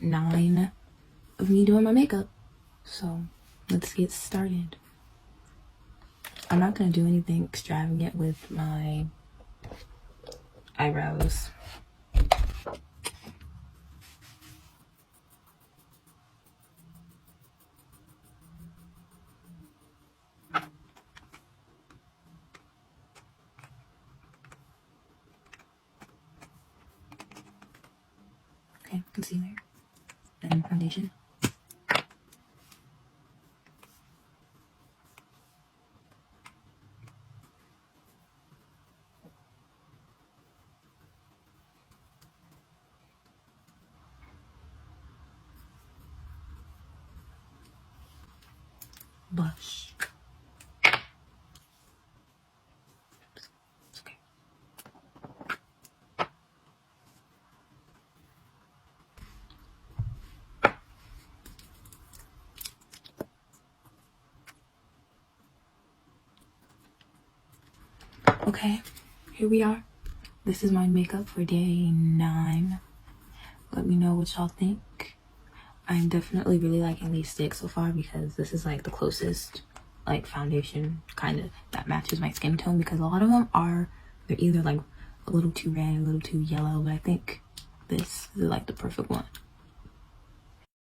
9 of me doing my makeup. So let's get started. I'm not gonna do anything extravagant with my eyebrows. Okay, concealer and foundation. Blush. Okay. Okay, here we are. This is my makeup for day 9. Let me know what y'all think. I'm definitely really liking these sticks so far because this is like the closest like foundation kind of that matches my skin tone, because a lot of them they're either like a little too red, a little too yellow, but I think this is like the perfect one.